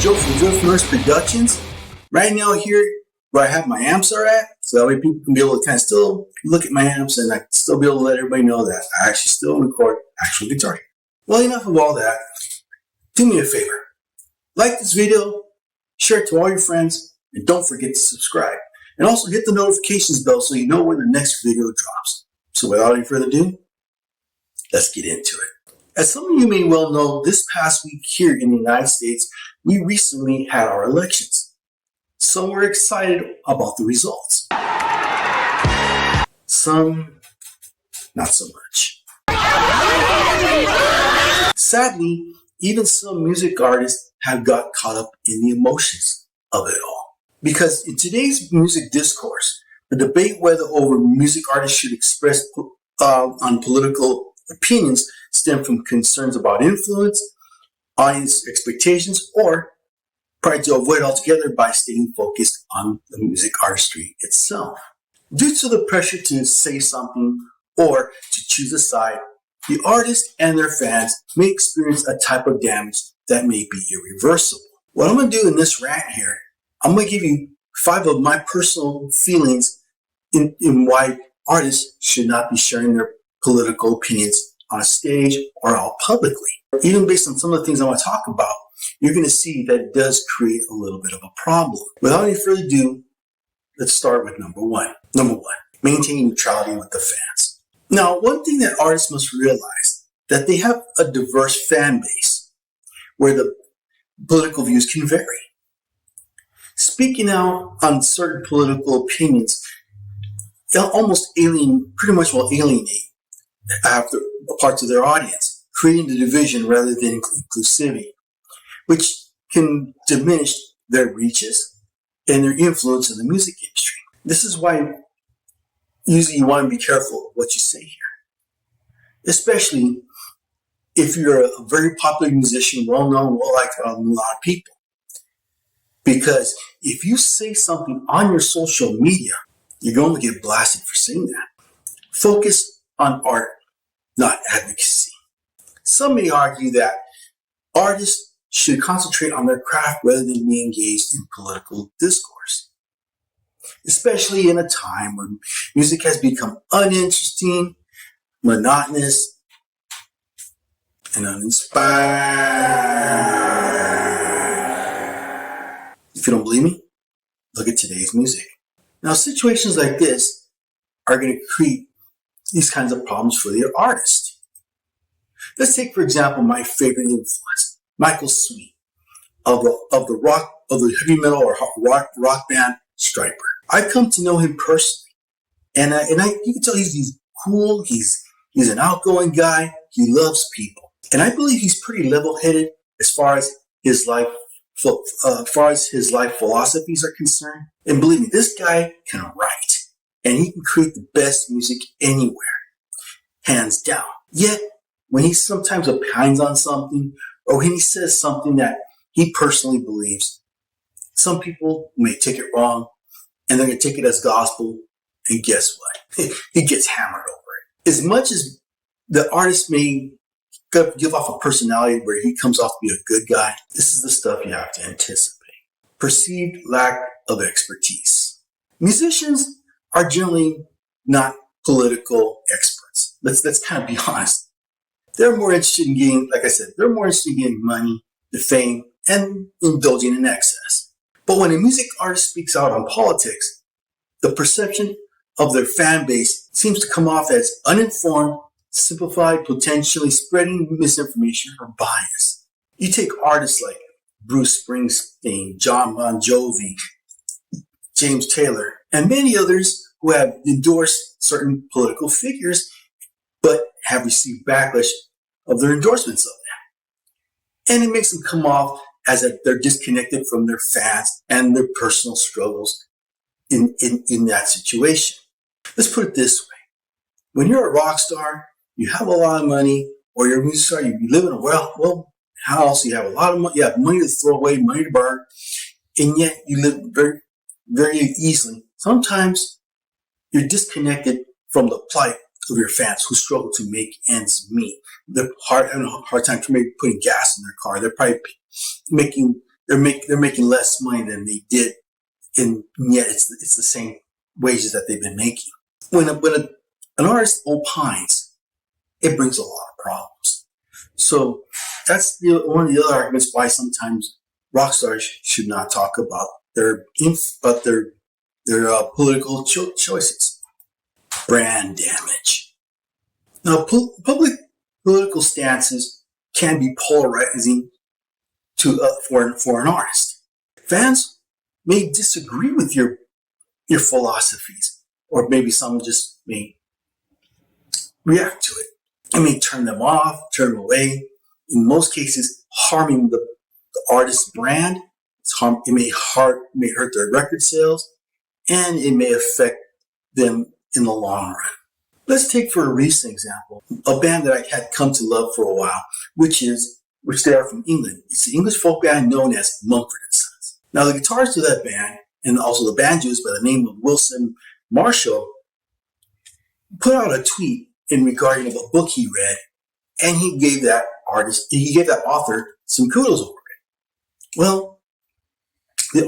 Joe from Drift Nurse Productions. Right now here where I have my amps are at, so that way people can be able to kind of still look at my amps and I can still be able to let everybody know that I actually still record actual guitar. Well, enough of all that. Do me a favor. Like this video, share it to all your friends, and don't forget to subscribe. And also hit the notifications bell so you know when the next video drops. So without any further ado, let's get into it. As some of you may well know, this past week here in the United States, we recently had our elections. Some were excited about the results. Some, not so much. Sadly, even some music artists have got caught up in the emotions of it all. Because in today's music discourse, the debate whether over music artists should express on political opinions stem from concerns about influence, audience expectations, or try to avoid altogether by staying focused on the music artistry itself. Due to the pressure to say something or to choose a side, the artist and their fans may experience a type of damage that may be irreversible. What I'm going to do in this rant here, I'm going to give you 5 of my personal feelings in why artists should not be sharing their political opinions on a stage or out publicly. Even based on some of the things I want to talk about, you're going to see that it does create a little bit of a problem. Without any further ado, let's start with number one. Number one, maintaining neutrality with the fans. Now, one thing that artists must realize that they have a diverse fan base where the political views can vary. Speaking out on certain political opinions, they'll pretty much will alienate parts of their audience, creating the division rather than inclusivity, which can diminish their reaches and their influence in the music industry. This is why usually you want to be careful what you say here, especially if you're a very popular musician, well-known, well-liked by a lot of people. Because if you say something on your social media, you're going to get blasted for saying that. Focus on art, not advocacy. Some may argue that artists should concentrate on their craft rather than be engaged in political discourse, especially in a time where music has become uninteresting, monotonous, and uninspired. If you don't believe me, look at today's music. Now, situations like this are going to create these kinds of problems for the artist. Let's take, for example, my favorite influence, Michael Sweet, of the heavy metal or rock band Striper. I've come to know him personally, and you can tell he's cool. He's an outgoing guy. He loves people, and I believe he's pretty level-headed as far as his life philosophies are concerned. And believe me, this guy can write, and he can create the best music anywhere, hands down. Yet, when he sometimes opines on something, or when he says something that he personally believes, some people may take it wrong, and they're going to take it as gospel, and guess what? He gets hammered over it. As much as the artist may give off a personality where he comes off to be a good guy, this is the stuff you have to anticipate. Perceived lack of expertise. Musicians are generally not political experts. Let's kind of be honest. They're more interested in getting, like I said, they're more interested in getting money, the fame, and indulging in excess. But when a music artist speaks out on politics, the perception of their fan base seems to come off as uninformed, simplified, potentially spreading misinformation or bias. You take artists like Bruce Springsteen, John Bon Jovi, James Taylor, and many others who have endorsed certain political figures, but have received backlash of their endorsements of them. And it makes them come off as if they're disconnected from their fans and their personal struggles in that situation. Let's put it this way. When you're a rock star, you have a lot of money, or you're a music star, you live in a well house, you have a lot of money, you have money to throw away, money to burn, and yet you live very, very easily. Sometimes you're disconnected from the plight of your fans who struggle to make ends meet. They're having a hard time putting gas in their car. They're probably making they're making less money than they did, and yet it's the same wages that they've been making. When an artist opines, it brings a lot of problems. So that's one of the other arguments why sometimes rock stars should not talk about their political choices. Brand damage. Now, public political stances can be polarizing for an artist. Fans may disagree with your philosophies, or maybe some just may react to it. It may turn them off, turn them away. In most cases, harming the artist's brand. It may hurt their record sales, and it may affect them in the long run. Let's take for a recent example, a band that I had come to love for a while, which they are from England. It's the English folk band known as Mumford & Sons. Now, the guitarist of that band, and also the banjoist by the name of Wilson Marshall, put out a tweet in regarding of a book he read, and he gave that author some kudos over it. Well, the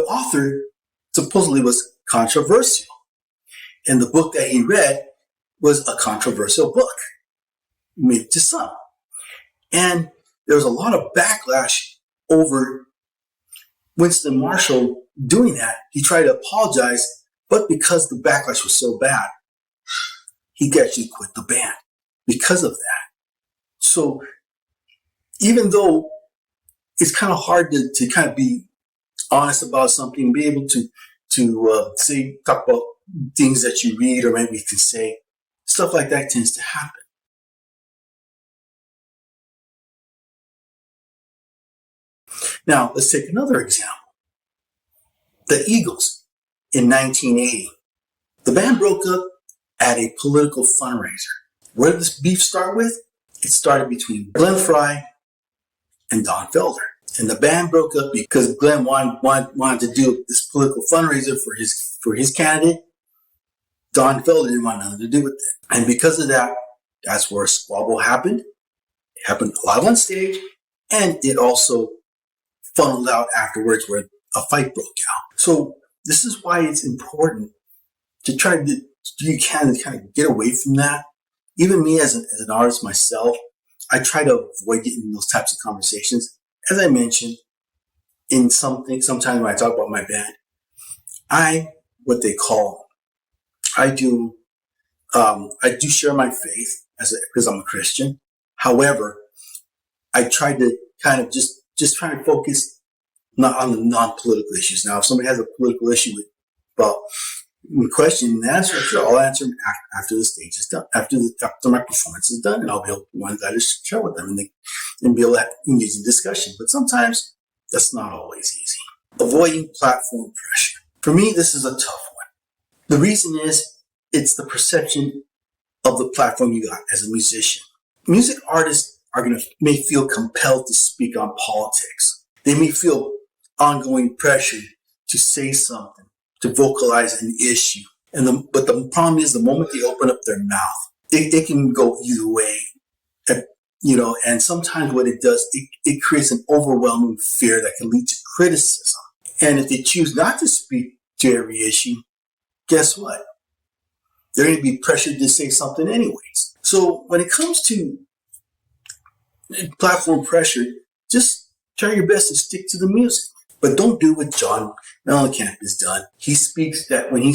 author supposedly was controversial, and the book that he read was a controversial book, maybe to some. And there was a lot of backlash over Winston Marshall doing that. He tried to apologize, but because the backlash was so bad, he actually quit the band because of that. So even though it's kind of hard to kind of be honest about something, be able to talk about things that you read or maybe you can say, stuff like that tends to happen. Now, let's take another example. The Eagles in 1980. The band broke up at a political fundraiser. Where did this beef start with? It started between Glenn Frey and Don Felder. And the band broke up because Glenn wanted to do this political fundraiser for his candidate. Don Felder didn't want nothing to do with it. And because of that, that's where a squabble happened. It happened live on stage, and it also funneled out afterwards where a fight broke out. So this is why it's important to try to do you can kind of get away from that. Even me as an artist myself, I try to avoid getting in those types of conversations. As I mentioned, sometimes when I talk about my band, I do share my faith because I'm a Christian. However, I try to kind of just try to focus not on the non-political issues. Now, if somebody has a political issue about the question and answer, sure, I'll answer them after the stage is done, after my performance is done, and I'll be able to share with them and be able to engage in discussion. But sometimes that's not always easy. Avoiding platform pressure. For me, this is a tough one. The reason is it's the perception of the platform you got as a musician. Music artists may feel compelled to speak on politics. They may feel ongoing pressure to say something, to vocalize an issue. But the problem is the moment they open up their mouth, it can go either way. And sometimes what it does, it creates an overwhelming fear that can lead to criticism. And if they choose not to speak to every issue, guess what? They're going to be pressured to say something anyways. So when it comes to platform pressure, just try your best to stick to the music. But don't do what John Mellencamp has done. He speaks that when he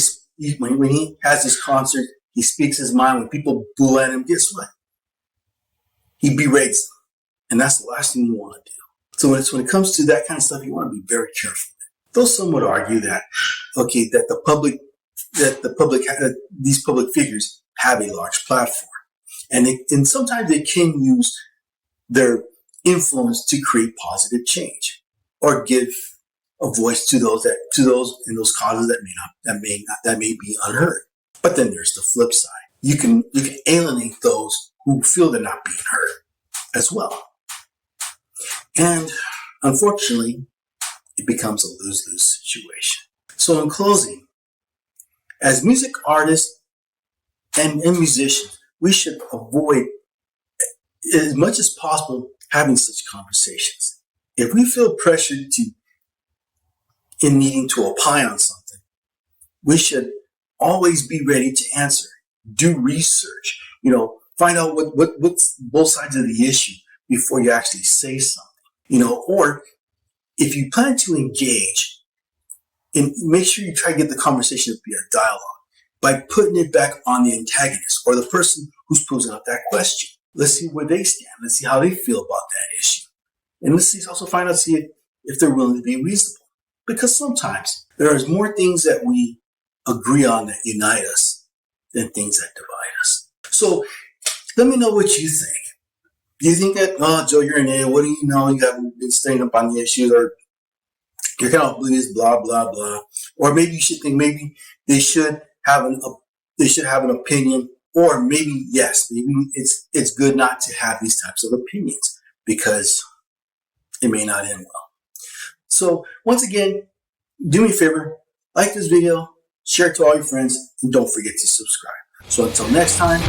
has his concert, he speaks his mind. When people boo at him, guess what? He berates them. And that's the last thing you want to do. So when it comes to that kind of stuff, you want to be very careful. Though some would argue that, these public figures have a large platform. And sometimes they can use their influence to create positive change or give a voice to those in those causes that may be unheard. But then there's the flip side. You can alienate those who feel they're not being heard as well. And unfortunately, it becomes a lose-lose situation. So in closing, as music artists and musicians, we should avoid as much as possible having such conversations. if we feel pressured in needing to opine on something, we should always be ready to answer. Do research, find out what's both sides of the issue before you actually say something, or if you plan to engage, and make sure you try to get the conversation to be a dialogue by putting it back on the antagonist or the person who's posing up that question. Let's see where they stand. Let's see how they feel about that issue. And let's also find out, see if they're willing to be reasonable. Because sometimes there is more things that we agree on that unite us than things that divide us. So let me know what you think. Do you think that, Joe, you're an idiot, what do you know? You haven't been staying up on the issues, or you're kind of oblivious, blah, blah, blah. Or maybe you should think maybe they should have an opinion, or maybe, yes, maybe it's good not to have these types of opinions because it may not end well. So once again, do me a favor, like this video, share it to all your friends, and don't forget to subscribe. So until next time,